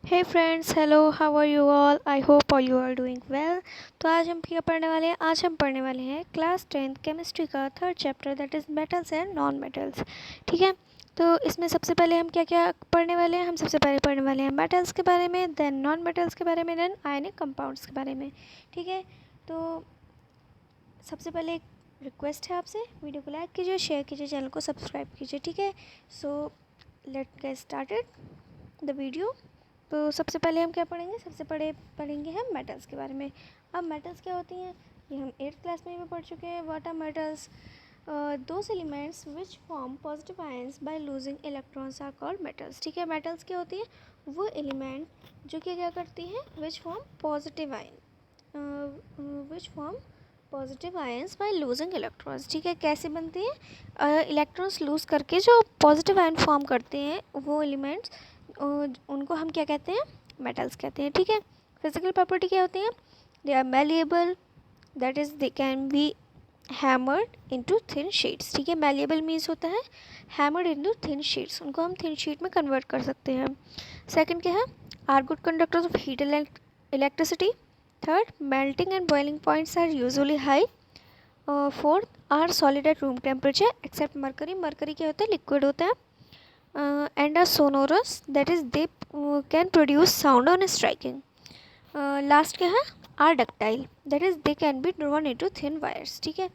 Hey friends, hello, how are you all? I hope all you are doing well. तो आज हम क्या पढ़ने वाले हैं? आज हम पढ़ने वाले हैं क्लास 10th केमिस्ट्री का third chapter, that is metals and non metals. ठीक है, तो इसमें सबसे पहले हम क्या क्या पढ़ने वाले हैं? हम सबसे पहले पढ़ने वाले हैं मेटल्स के बारे में, देन नॉन मेटल्स के बारे में, देन आयनिक कंपाउंड्स के बारे में। ठीक है, तो सबसे पहले एक रिक्वेस्ट है आपसे, वीडियो को लाइक कीजिए, शेयर कीजिए, चैनल को सब्सक्राइब कीजिए। ठीक है, so let get started the video. तो सबसे पहले हम क्या पढ़ेंगे? सबसे पहले पढ़ेंगे हम मेटल्स के बारे में। अब मेटल्स क्या होती हैं ये हम 8th क्लास में भी पढ़ चुके हैं। What are metals? Those elements which form positive ions by losing electrons are called metals. ठीक है, मेटल्स क्या होती है? वो एलिमेंट जो कि क्या करती हैं, विच form positive ion, which form positive ions by losing electrons. ठीक है, कैसे बनती है? इलेक्ट्रॉन्स लूज करके जो पॉजिटिव आयन फॉर्म करते हैं वो एलिमेंट्स, उनको हम क्या कहते हैं? मेटल्स कहते हैं। ठीक है, फिजिकल प्रॉपर्टी क्या होती है? They are malleable, that is they can be hammered into thin sheets. ठीक है, मैलिएबल मीन्स होता है हैमर्ड इनटू थिन शीट्स, उनको हम थिन शीट में कन्वर्ट कर सकते हैं। सेकंड क्या है? Are good conductors of heat electricity. Third, melting and boiling points are usually high. Fourth, are solid at room temperature except mercury. Mercury क्या होता है? लिक्विड होता है। And are sonorous, that is they can produce sound on striking. Last क्या है? are ductile, that is they can be drawn into thin wires. ठीक है,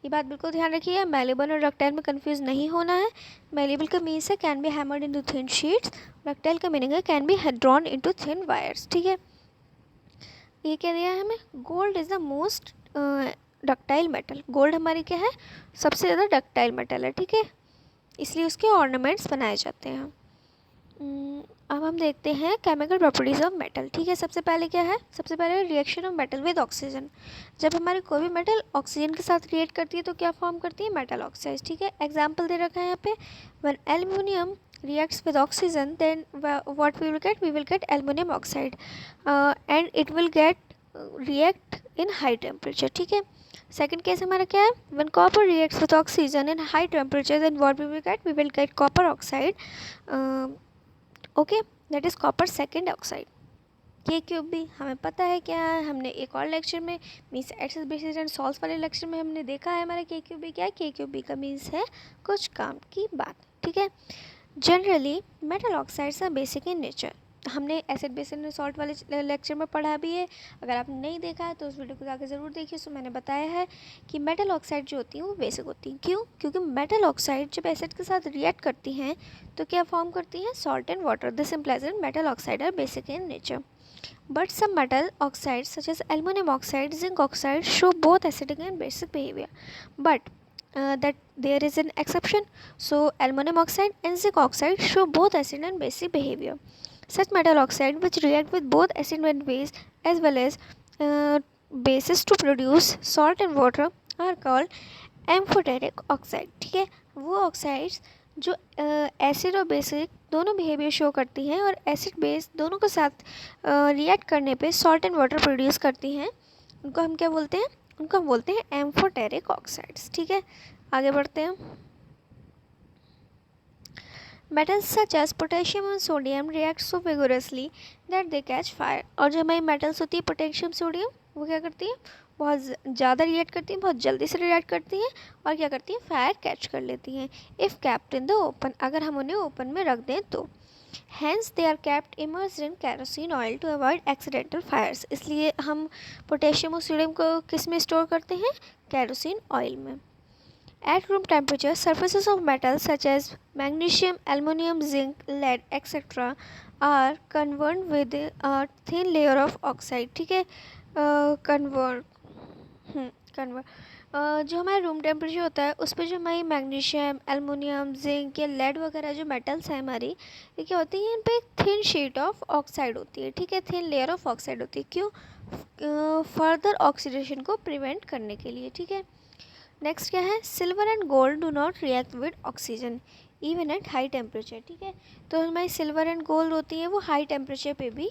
ये बात बिल्कुल ध्यान रखिए, मेलेबल और डक्टाइल में कंफ्यूज नहीं होना है। मेलेबल का मीन्स है can be hammered into thin sheets, ductile का मीनिंग है can be drawn into thin wires. ठीक है, ये क्या दिया है हमें? Gold is the most ductile metal. Gold हमारी क्या है? सबसे ज़्यादा डक्टाइल मेटल है। ठीक है, इसलिए उसके ऑर्नामेंट्स बनाए जाते हैं। अब हम देखते हैं केमिकल प्रॉपर्टीज़ ऑफ मेटल। ठीक है, सबसे पहले क्या है? सबसे पहले reaction of metal with oxygen. जब हमारी कोई भी मेटल ऑक्सीजन के साथ रिएक्ट करती है तो क्या फॉर्म करती है? Metal oxide. ठीक है, एग्जाम्पल दे रखा है यहाँ पे, when aluminium reacts with oxygen, then what we will get? We will get aluminum oxide, and it will get react in high temperature. ठीक है, सेकेंड केस हमारा क्या है? when copper reacts with oxygen in high temperature, then what we will get? We will get copper oxide. Okay, that is copper second oxide. के cube भी हमें पता है क्या है, हमने एक और लेक्चर में मीन्स एक्सेस बेसिस एंड सॉल्व वाले लेक्चर में हमने देखा है हमारा के क्यूब भी क्या है। के क्यूब भी का मीन्स है कुछ काम की बात। ठीक है, generally metal oxides are basic in nature. हमने एसिड बेस एंड सॉल्ट वाले लेक्चर में पढ़ा भी है, अगर आपने नहीं देखा है तो उस वीडियो को जाकर ज़रूर देखिए। सो मैंने बताया है कि मेटल ऑक्साइड जो होती हैं वो बेसिक होती हैं। क्यों? क्योंकि मेटल ऑक्साइड जब एसिड के साथ रिएक्ट करती हैं तो क्या फॉर्म करती हैं? Salt and water. This implies that metal oxide are basic in nature. But some metal oxides such as aluminum oxide, zinc oxide show both acidic and basic behavior. But that there is an exception. So aluminum oxide and zinc oxide show both acid and basic behavior. Such metal oxide which react with both acid and base as well as uh, bases to produce salt and water are called amphoteric oxide. ठीक है, वो oxides जो acid और basic दोनों behaviour show करती हैं और acid base दोनों के साथ रिएक्ट करने पे सॉल्ट एंड वाटर प्रोड्यूस करती हैं, उनको हम क्या बोलते हैं? उनको हम बोलते हैं एम्फोटेरिक ऑक्साइड्स। ठीक है, आगे बढ़ते हैं। मेटल्स सच एज पोटेशियम और sodium react so vigorously that they catch fire. और जो हमारी मेटल्स होती है पोटेशियम सोडियम, वो क्या करती है? बहुत ज़्यादा रिएक्ट करती हैं, बहुत जल्दी से रिएक्ट करती हैं और क्या करती हैं? फायर कैच कर लेती हैं। If kept in the open, अगर हम उन्हें ओपन में रख दें तो। Hence they are kept immersed in kerosene oil to avoid accidental fires. इसलिए हम पोटेशियम और सोडियम को किस में स्टोर करते हैं? कैरोसिन ऑयल में। At room temperature, surfaces of metals such as magnesium, aluminum, zinc, lead, etc. are covered with a thin layer of oxide. ठीक है, कन्वर्ट जो हमारा रूम टेम्परेचर होता है उस पर जो हमारी मैग्नीशियम, एलुमिनियम, जिंक या लेड वगैरह जो मेटल्स हैं हमारी, ये क्या होती है? इन पे थिन शीट ऑफ ऑक्साइड होती है। ठीक है, थिन लेयर ऑफ ऑक्साइड होती है। क्यों? फर्दर ऑक्सीडेशन को प्रिवेंट करने के लिए। ठीक है, नेक्स्ट क्या है? Silver and gold do not react with oxygen even at high temperature. ठीक है, तो हमारी सिल्वर एंड गोल्ड होती है वो हाई टेम्परेचर पे भी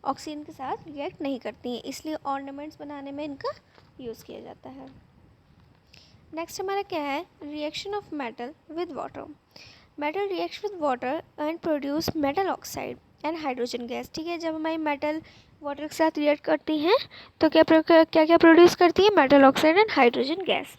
ऑक्सीजन के साथ रिएक्ट नहीं करती हैं, इसलिए ऑर्नामेंट्स बनाने में इनका यूज़ किया जाता है। नेक्स्ट हमारा क्या है? Reaction of metal with water. Metal reacts with water and produce metal oxide and hydrogen gas. ठीक है, जब हमारी मेटल वाटर के साथ रिएक्ट करती हैं तो क्या क्या प्रोड्यूस करती है? Metal oxide and hydrogen gas.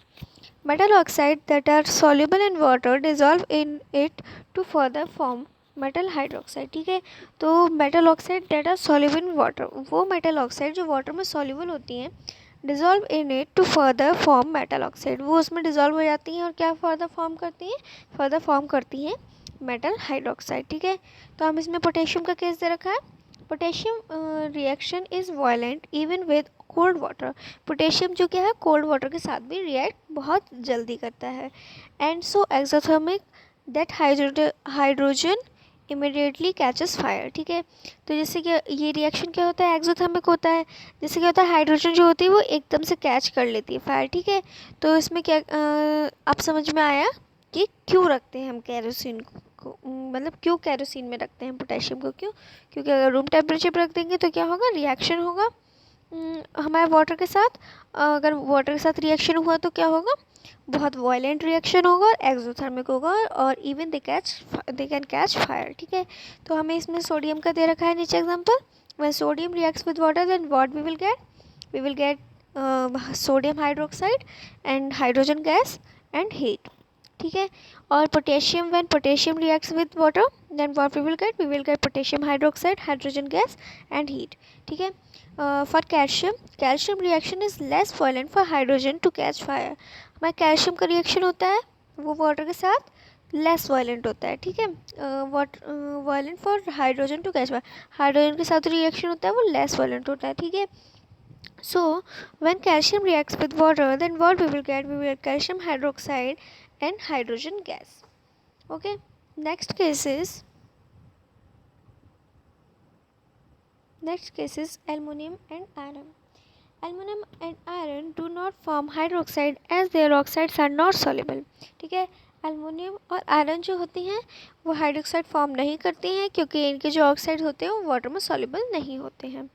Metal oxide that are soluble in water dissolve in it to further form metal hydroxide. ठीक है, तो metal oxide that are soluble in water, वो मेटल ऑक्साइड जो वाटर में soluble होती हैं, dissolve in it to further form metal oxide, वो उसमें डिजॉल्व हो जाती हैं और क्या फर्दर फॉर्म करती हैं? फर्दर फॉर्म करती हैं मेटल हाइड्रोक्साइड। ठीक है, तो हम इसमें पोटेशियम का केस दे रखा है। Potassium reaction is violent even with cold water. Potassium जो क्या है, कोल्ड वाटर के साथ भी रिएक्ट बहुत जल्दी करता है। And so exothermic that hydrogen immediately catches fire. ठीक है, तो जैसे कि ये रिएक्शन क्या होता है? एक्सोथर्मिक होता है। जैसे क्या होता है, हाइड्रोजन जो होती है वो एकदम से कैच कर लेती है फायर। ठीक है, तो इसमें क्या आप समझ में आया कि क्यों रखते हैं हम केरोसिन को, मतलब क्यों केरोसिन में रखते हैं पोटेशियम को? क्यों? क्योंकि अगर रूम टेम्परेचर पर रख देंगे तो क्या होगा? रिएक्शन होगा हमारे वाटर के साथ। अगर वाटर के साथ रिएक्शन हुआ तो क्या होगा? बहुत वायलेंट रिएक्शन होगा और एक्सोथर्मिक होगा और even they can catch fire. ठीक है, तो हमें इसमें सोडियम का दे रखा है नीचे example. When sodium reacts with water then what we will get sodium hydroxide and hydrogen gas and heat. ठीक है, और potassium, when potassium reacts with water then what we will get potassium hydroxide, hydrogen gas and heat. ठीक है, for calcium reaction is less violent for hydrogen to catch fire. हमारा calcium का reaction होता है वो वाटर के साथ less violent होता है। ठीक है, violent for hydrogen to catch fire, hydrogen के साथ रिएक्शन होता है वो लेस वायलेंट होता है। ठीक है, so when calcium reacts with water then what we will get calcium hydroxide and hydrogen gas. Okay, next case is aluminum and iron. Aluminum and iron do not form hydroxide as their oxides are not soluble. ठीक है, aluminium और iron जो होती हैं वो hydroxide form नहीं करती हैं क्योंकि इनके जो ऑक्साइड होते हैं वो वाटर में सॉल्युबल नहीं होते हैं।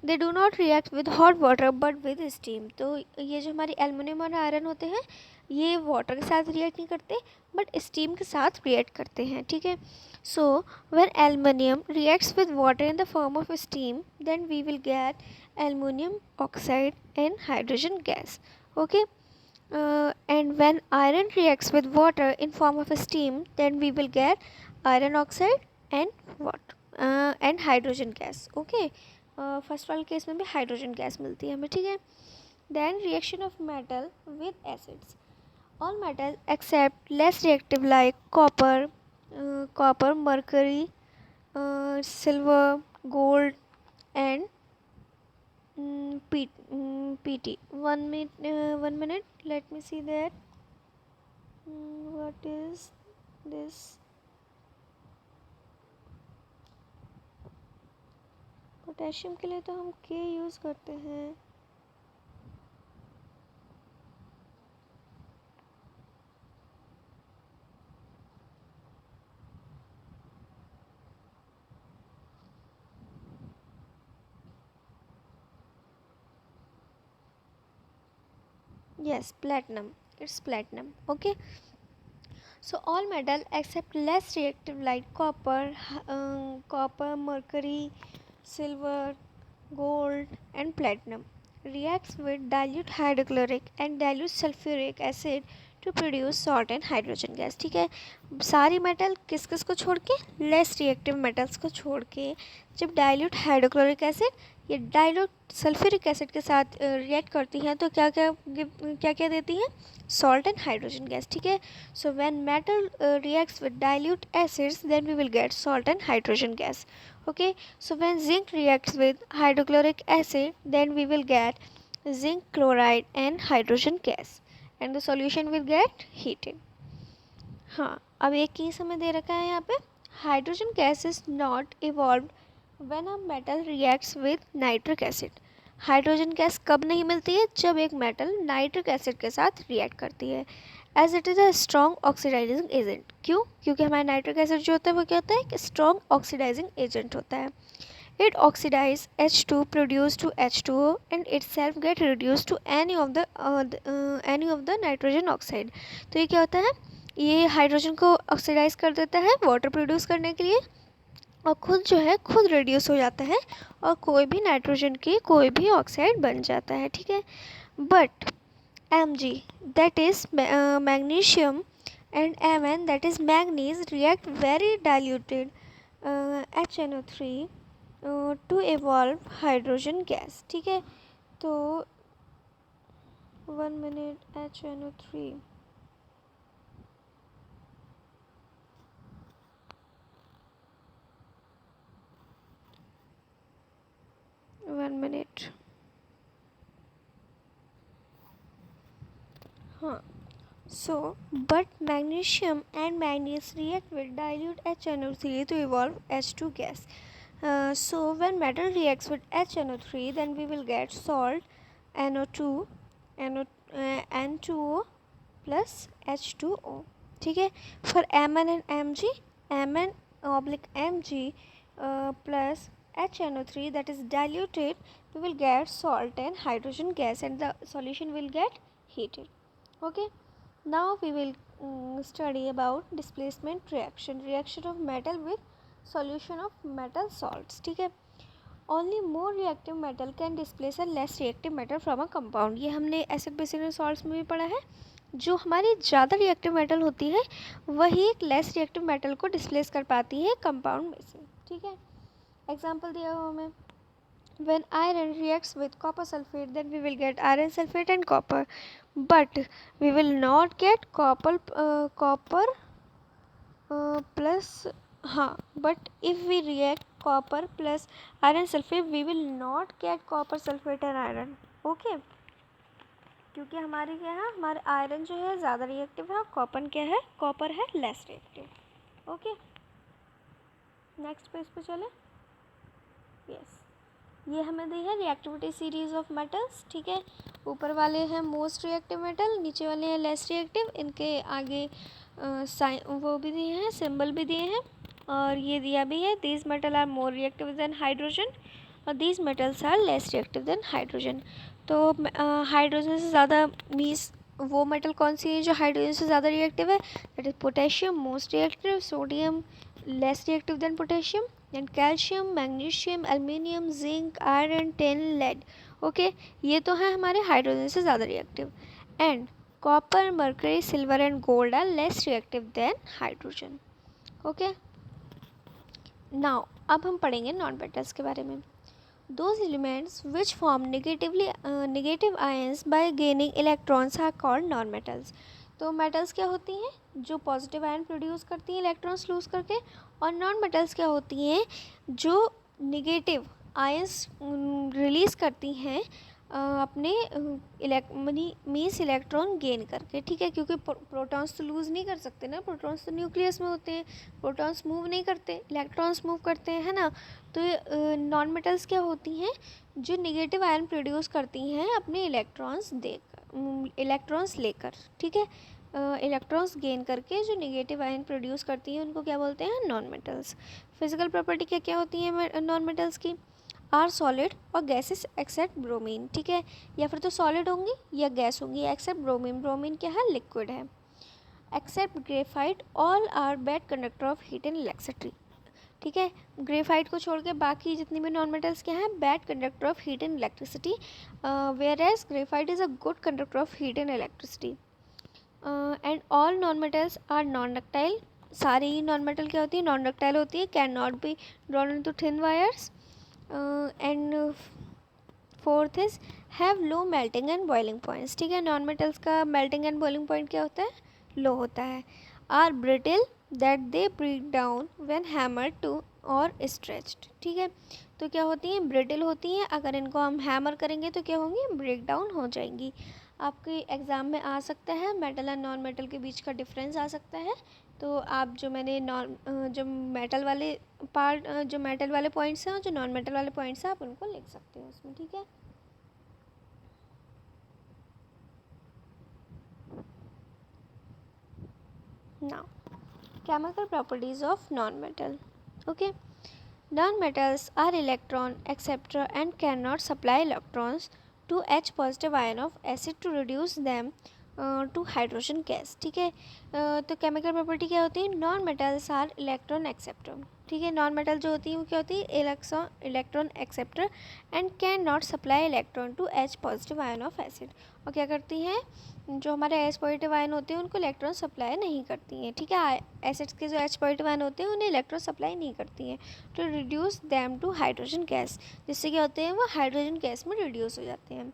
They do not react with hot water but with steam. तो ये जो हमारी एल्युमिनियम और आयरन होते हैं ये वाटर के साथ रिएक्ट नहीं करते बट स्टीम के साथ रिएक्ट करते हैं। ठीक है, so when aluminium reacts with water in the form of steam then we will get aluminum oxide and hydrogen gas. Okay, and when iron reacts with water in form of steam then we will get iron oxide and what and hydrogen gas. Okay, first वाले case में भी hydrogen gas मिलती है हमें। ठीक है, then reaction of metal with acids. All metals except less reactive like copper, mercury, silver, gold and PT. 1 minute. Let me see that. What is this? Potassium के लिए तो हम K यूज़ करते हैं। Yes, platinum. It's platinum. Okay. So all metal except less reactive like copper, mercury, silver, gold and platinum reacts with dilute hydrochloric and dilute sulfuric acid to produce salt and hydrogen gas. ठीक है, सारी metal किस किस को छोड़ के? Less reactive metals को छोड़ के जब डाइल्यूट हाइड्रोक्लोरिक एसिड या डाइल्यूट सल्फ्यूरिक एसिड के साथ रिएक्ट करती हैं तो क्या क्या देती हैं? Salt and hydrogen gas. ठीक है, so when metal reacts with dilute acids then we will get salt and hydrogen gas. Okay, so when zinc reacts with hydrochloric acid then we will get zinc chloride and hydrogen gas and the solution will get heated. हाँ, अब एक case हमें दे रखा है यहाँ पे, hydrogen gas is not evolve when a metal reacts with nitric acid. Hydrogen gas कब नहीं मिलती है? जब एक मेटल नाइट्रिक एसिड के साथ रिएक्ट करती है, as it is a strong oxidising agent. क्यों? क्योंकि हमारा नाइट्रिक एसिड जो होता है वो क्या होता है? कि स्ट्रॉन्ग ऑक्सीडाइजिंग एजेंट होता है. It oxidize H2 produced to H2O and itself get reduced to any of the nitrogen oxide. तो ये क्या होता है? ये हाइड्रोजन को ऑक्सीडाइज कर देता है वाटर प्रोड्यूस करने के लिए और खुद जो है खुद रिड्यूस हो जाता है और कोई भी नाइट्रोजन की कोई भी ऑक्साइड बन जाता है, ठीक है। But Mg, that is magnesium, and Mn, that is manganese, react very diluted HNO3 to evolve hydrogen gas, ठीक है। तो 1 minute, HNO3, 1 minute, हाँ। So, but magnesium and manganese react with dilute HNO3 to evolve H2 gas. So when metal reacts with HNO3, then we will get salt NO2, N2O plus H2O, ठीक है। For Mn and Mg, Mn oblique Mg plus HNO3, that is diluted, we will get salt and hydrogen gas, and the solution will get heated. Okay, now we will study about displacement reaction of metal with solution of metal salts, ठीक है। Only more reactive metal can displace a less reactive metal from a compound, ये हमने acid basis and salts में भी पढ़ा है। जो हमारी ज़्यादा रिएक्टिव मेटल होती है वही एक लेस रिएक्टिव मेटल को डिस्प्लेस कर पाती है कंपाउंड में से, ठीक है। एग्जाम्पल दिया हुआ हमें, when iron reacts with copper sulfate, then we will get iron sulfate and copper, but we will not get copper plus, हाँ, but if we react copper plus iron sulfate, we will not get copper sulfate and iron, okay, क्योंकि हमारे क्या है, हमारे iron जो है ज़्यादा reactive है और कॉपर है less reactive. Okay, next page पे चले। यस, ये हमें दी है रिएक्टिविटी सीरीज ऑफ मेटल्स, ठीक है। ऊपर वाले हैं मोस्ट रिएक्टिव मेटल, नीचे वाले हैं लेस रिएक्टिव, इनके आगे वो भी दिए हैं, सिंबल भी दिए हैं, और ये दिया भी है these metal are more reactive than hydrogen और these metals are less reactive than hydrogen. तो हाइड्रोजन से ज़्यादा मीन्स वो मेटल कौन सी है जो हाइड्रोजन से ज़्यादा रिएक्टिव है, that is potassium most reactive, sodium less reactive than potassium, and calcium, magnesium, aluminium, zinc, iron, tin, lead. Okay, ये तो है हमारे हाइड्रोजन से ज़्यादा reactive, and copper, mercury, silver and gold are less reactive than hydrogen. Okay, now अब हम पढ़ेंगे non metals के बारे में। Those elements which form negative ions by gaining electrons are called non-metals. तो metals क्या होती हैं, जो पॉजिटिव आयन प्रोड्यूस करती हैं इलेक्ट्रॉन्स लूज करके, और नॉन मेटल्स क्या होती हैं जो निगेटिव आयंस रिलीज करती हैं अपने मीन्स इलेक्ट्रॉन गेन करके, ठीक है। क्योंकि प्रोटॉन्स तो लूज़ नहीं कर सकते ना, प्रोटॉन्स तो न्यूक्लियस में होते हैं, प्रोटॉन्स मूव नहीं करते, इलेक्ट्रॉन्स मूव करते हैं, है ना। तो नॉन मेटल्स क्या होती हैं जो निगेटिव आयन प्रोड्यूस करती हैं अपने इलेक्ट्रॉन्स लेकर, ठीक है। इलेक्ट्रॉन्स गेन करके जो निगेटिव आयन प्रोड्यूस करती हैं उनको क्या बोलते हैं, नॉन मेटल्स। फिजिकल प्रॉपर्टी क्या क्या होती है नॉन मेटल्स की, आर सॉलिड और गैसेस एक्सेप्ट ब्रोमीन, ठीक है। या फिर तो सॉलिड होंगी या गैस होंगी, एक्सेप्ट ब्रोमीन, ब्रोमीन क्या है, लिक्विड है। Except graphite, all are bad conductor of heat and electricity, ठीक है। ग्रेफाइट को छोड़ के बाकी जितनी भी नॉन मेटल्स क्या हैं, bad conductor of heat and electricity, whereas graphite is a good conductor of heat and electricity. And all non metals are non ductile, सारी ही नॉन मेटल क्या होती है, नॉन डक्टाइल होती है, can not be drawn into thin wires, and fourth is have low melting and boiling points, ठीक है। Non metals का मेल्टिंग एंड बॉइलिंग पॉइंट क्या होता है, लो होता है। Are brittle, that they break down when hammered to और stretched, ठीक है। तो क्या होती हैं, ब्रिटिल होती हैं, अगर इनको हम हैमर करेंगे तो क्या होंगी, ब्रेक डाउन हो जाएंगी। आपके एग्ज़ाम में आ सकता है मेटल और नॉन मेटल के बीच का डिफरेंस आ सकता है, तो आप जो मैंने जो मेटल वाले पॉइंट्स हैं और जो नॉन मेटल वाले पॉइंट्स हैं आप उनको लिख सकते हो उसमें, ठीक है। Now chemical properties of non-metal. Okay, non-metals are electron acceptor and cannot supply electrons to H positive ion of acid to reduce them to hydrogen gas. ठीक है, तो केमिकल प्रॉपर्टी क्या होती है, non metals are electron acceptor. ठीक है, non metal जो होती है वो क्या होती है, electron acceptor and can not supply electron to H positive ion of acid. और क्या करती हैं, जो हमारे एच पॉजिटिव आयन होते हैं उनको इलेक्ट्रॉन सप्लाई नहीं करती हैं। ठीक है, एसिड्स के जो एच पॉजिटिव आयन होते हैं उन्हें इलेक्ट्रॉन सप्लाई नहीं करती हैं to reduce them to hydrogen gas, जिससे क्या होते हैं वो हाइड्रोजन गैस में रिड्यूस हो जाते हैं।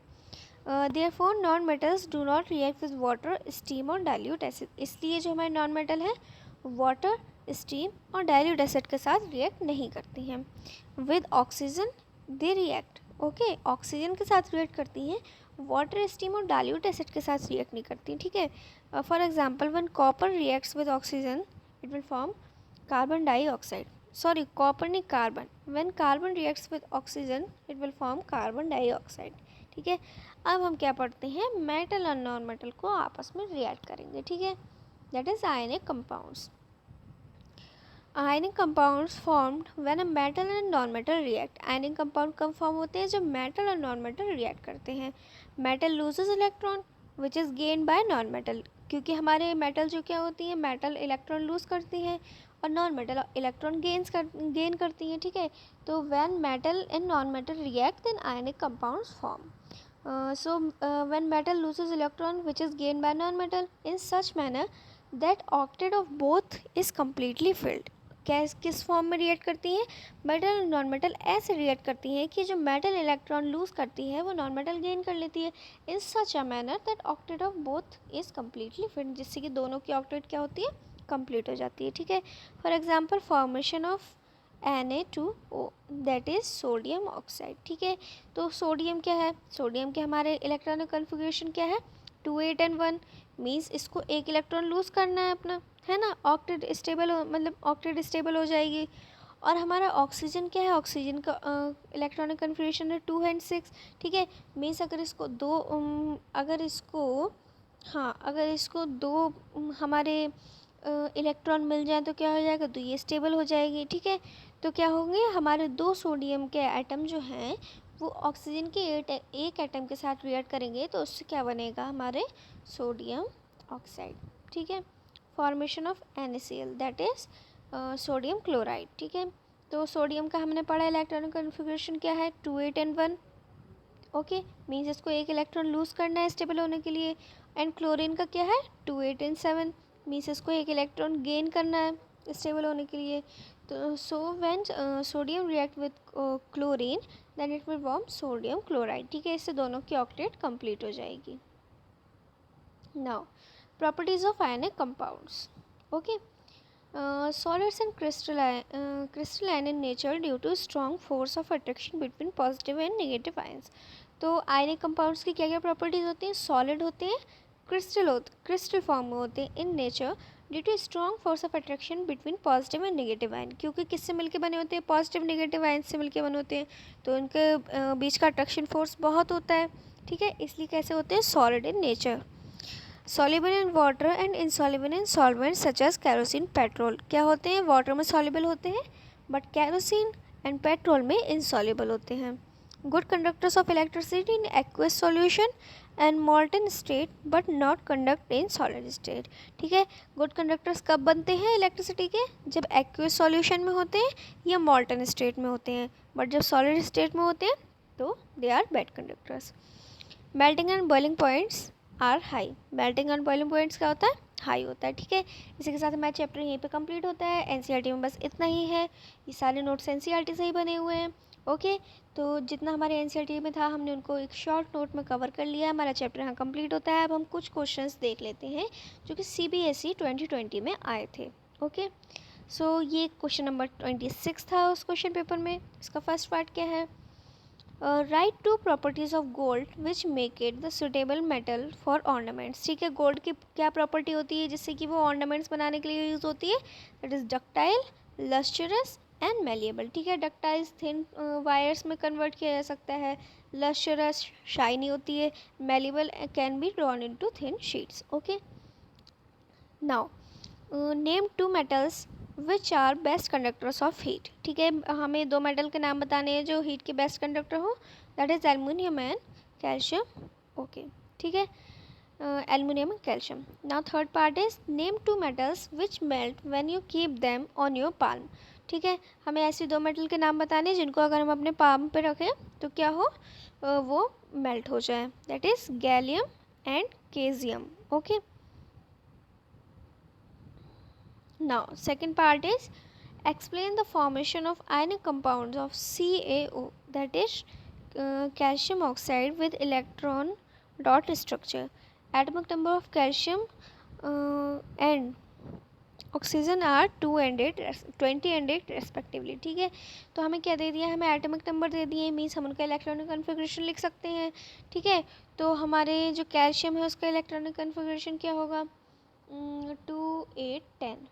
Therefore non metals do not react with water, steam और डाइल्यूट एसिड। इसलिए जो हमारे नॉन मेटल है वाटर, स्टीम और डाइल्यूट एसिड के साथ रिएक्ट नहीं करती हैं। With oxygen they react, okay, oxygen के साथ रिएक्ट करती हैं, वाटर, स्टीम और डाइल्यूट एसिड के साथ रिएक्ट नहीं करती। ठीक है, for example when copper reacts with oxygen it will form carbon dioxide, sorry copper नहीं carbon, when carbon reacts with oxygen it will form carbon dioxide. ठीक है, अब हम क्या पढ़ते हैं, मेटल और नॉन मेटल को आपस में रिएक्ट करेंगे। ठीक है, that is ionic compounds. Ionic compounds formed when a metal and non metal react. Ionic compound कब फॉर्म होते हैं, जब मेटल और नॉन मेटल रिएक्ट करते हैं। Metal loses electron which is gain by non metal, क्योंकि हमारे मेटल जो क्या होती है, मेटल इलेक्ट्रॉन लूज करती हैं और नॉन मेटल इलेक्ट्रॉन गेन करती हैं। ठीक है, तो when metal and non metal react then ionic compounds form. So when metal loses electron which is gained by non-metal in such manner that octet of both is completely filled। किस form में react करती हैं, metal और non metal ऐसे react करती हैं कि जो मेटल इलेक्ट्रॉन लूज करती है वो नॉन मेटल गेन कर लेती है in such a manner that octet of both is completely filled, जिससे कि दोनों की ऑक्टेट क्या होती है, कंप्लीट हो जाती है। ठीक है, for example formation of Na2O that is sodium oxide. ठीक है, तो सोडियम क्या है, सोडियम के हमारे इलेक्ट्रॉनिक कन्फिग्रेशन क्या है, 2 8 and 1, मीन्स इसको एक इलेक्ट्रॉन लूज करना है अपना, है ना, ऑक्टेट स्टेबल हो, मतलब ऑक्टेट स्टेबल हो जाएगी। और हमारा ऑक्सीजन क्या है, ऑक्सीजन का इलेक्ट्रॉनिक कन्फिग्रेशन है 2 and 6। ठीक है, मीन्स अगर इसको दो अगर इसको दो हमारे इलेक्ट्रॉन मिल जाए तो क्या हो जाएगा, तो ये स्टेबल हो जाएगी। ठीक है, तो क्या होंगे, हमारे दो सोडियम के एटम जो हैं वो ऑक्सीजन के एक एटम के साथ रिएक्ट करेंगे तो उससे क्या बनेगा, हमारे सोडियम ऑक्साइड। ठीक है, formation of NaCl that is sodium chloride. ठीक है, तो सोडियम का हमने पढ़ा इलेक्ट्रॉनिक कन्फिग्रेशन क्या है, 2 8 and 1। ओके, मीन्स इसको एक इलेक्ट्रॉन लूज करना है स्टेबल होने के लिए। एंड क्लोरीन का क्या है, 2 8 and 7, मीन्स इसको एक इलेक्ट्रॉन गेन करना है स्टेबल होने के लिए। तो so when sodium react with chlorine then it will form sodium chloride. ठीक है, इससे दोनों की ऑक्टेट कंप्लीट हो जाएगी। Now properties of ionic compounds. Okay, solids and crystalline in nature due to strong force of attraction between positive and negative ions। तो ionic compounds की क्या क्या प्रॉपर्टीज़ होती हैं, सॉलिड होते हैं, क्रिस्टल फॉर्म में होते हैं in nature due to strong force of attraction between positive and negative ion. क्योंकि किससे मिलके बने होते हैं, पॉजिटिव नेगेटिव आयन से मिलके बने होते हैं, तो इनके बीच का अट्रैक्शन फोर्स बहुत होता है। ठीक है, इसलिए कैसे होते हैं, solid in nature. Soluble in water and insoluble in solvent such as kerosene, petrol. क्या होते हैं, वाटर में सॉल्युबल होते हैं बट कैरोसिन एंड पेट्रोल में इनसॉल्युबल होते हैं। Good conductors of electricity in aqueous solution and molten state but not conduct in solid state. ठीक है, गुड कंडक्टर्स कब बनते हैं इलेक्ट्रिसिटी के, जब एक्वस सॉल्यूशन में होते हैं या मॉल्टन स्टेट में होते हैं, बट जब सॉलिड स्टेट में होते हैं तो they are bad conductors. Melting and boiling points are high. Melting and boiling points क्या होता है, हाई होता है। ठीक है, इसी के साथ हमारा चैप्टर यहीं पे कंप्लीट होता है। एनसीईआरटी में बस इतना ही है, ये सारे नोट्स एनसीईआरटी से ही बने हुए हैं। ओके, तो जितना हमारे एनसीईआरटी में था हमने उनको एक शॉर्ट नोट में कवर कर लिया। हमारा चैप्टर यहाँ कंप्लीट होता है। अब हम कुछ क्वेश्चंस देख लेते हैं जो कि CBSE 2020 में आए थे। ओके, सो ये क्वेश्चन नंबर 26 था उस क्वेश्चन पेपर में। इसका फर्स्ट पार्ट क्या है, write two properties of gold which make it the suitable metal for ornaments. ठीक है, गोल्ड की क्या प्रॉपर्टी होती है जिससे कि वो ऑर्नामेंट्स बनाने के लिए यूज़ होती है, that is ductile, lustrous and malleable. ठीक है, डक्टाइल्स थिन वायर्स में कन्वर्ट किया जा सकता है, लस्चरस शाइनी होती है, malleable can be drawn into thin sheets. Okay, now name 2 metals which are best conductors of heat. ठीक है, हमें 2 मेटल के नाम बताने हैं जो हीट के बेस्ट कंडक्टर हो, that is aluminium and calcium. Okay, ठीक है, aluminum and calcium. Now third part is name two metals which melt when you keep them on your palm. ठीक है, हमें ऐसे दो मेटल के नाम बताने जिनको अगर हम अपने पाम पे रखें तो क्या हो, वो मेल्ट हो जाए. That is gallium and caesium. Okay. Now second part is explain the formation of ionic compounds of CaO, that is calcium oxide with electron dot structure. Atomic number of calcium and oxygen are 2 and 8 20 and 8 respectively. ठीक है, तो हमें क्या दे दिया, हमें atomic number दे दिए, means हम उनका इलेक्ट्रॉनिक कन्फिग्रेशन लिख सकते हैं. ठीक है, तो हमारे जो कैल्शियम है उसका इलेक्ट्रॉनिक कन्फिग्रेशन क्या होगा, 2 8 10.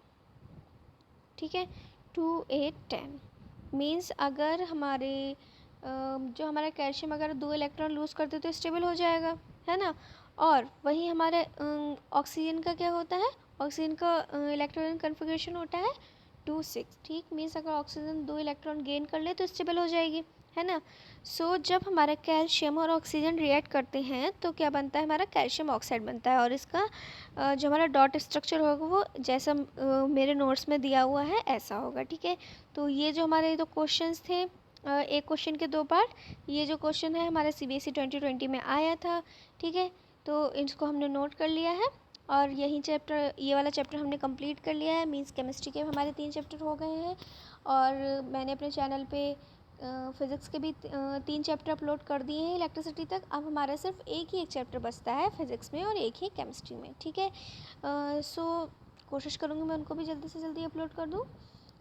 ठीक है, 2 8 10 मीन्स अगर हमारे जो हमारा कैल्शियम अगर 2 इलेक्ट्रॉन लूज़ करते तो स्टेबल हो जाएगा, है ना. और वही हमारे ऑक्सीजन का क्या होता है, ऑक्सीजन का इलेक्ट्रॉनिक कन्फिग्रेशन होता है 2 6. ठीक, मीन्स अगर ऑक्सीजन 2 इलेक्ट्रॉन गेन कर ले तो स्टेबल हो जाएगी, है ना. सो जब हमारा कैल्शियम और ऑक्सीजन रिएक्ट करते हैं तो क्या बनता है, हमारा कैल्शियम ऑक्साइड बनता है. और इसका जो हमारा डॉट स्ट्रक्चर होगा वो जैसा मेरे नोट्स में दिया हुआ है ऐसा होगा. ठीक है, तो ये जो हमारे दो क्वेश्चंस थे, एक क्वेश्चन के दो पार्ट, ये जो क्वेश्चन है हमारे CBSE 2020 में आया था. ठीक है, तो इसको हमने नोट कर लिया है और यही चैप्टर, ये वाला चैप्टर हमने कंप्लीट कर लिया है. मीन्स केमिस्ट्री के हमारे 3 चैप्टर हो गए हैं. और मैंने अपने चैनल पे फिज़िक्स के भी 3 चैप्टर अपलोड कर दिए हैं इलेक्ट्रिसिटी तक. अब हमारा सिर्फ एक चैप्टर बचता है फिज़िक्स में और एक ही केमिस्ट्री में. ठीक है, सो कोशिश करूँगी मैं उनको भी जल्दी से जल्दी अपलोड कर दूँ.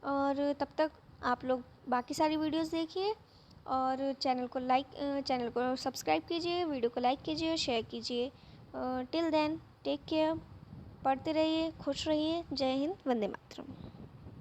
और तब तक आप लोग बाकी सारी वीडियोस देखिए और चैनल को सब्सक्राइब कीजिए, वीडियो को लाइक कीजिए और शेयर कीजिए. टिल देन टेक केयर, पढ़ते रहिए, खुश रहिए. जय हिंद, वंदे मातरम.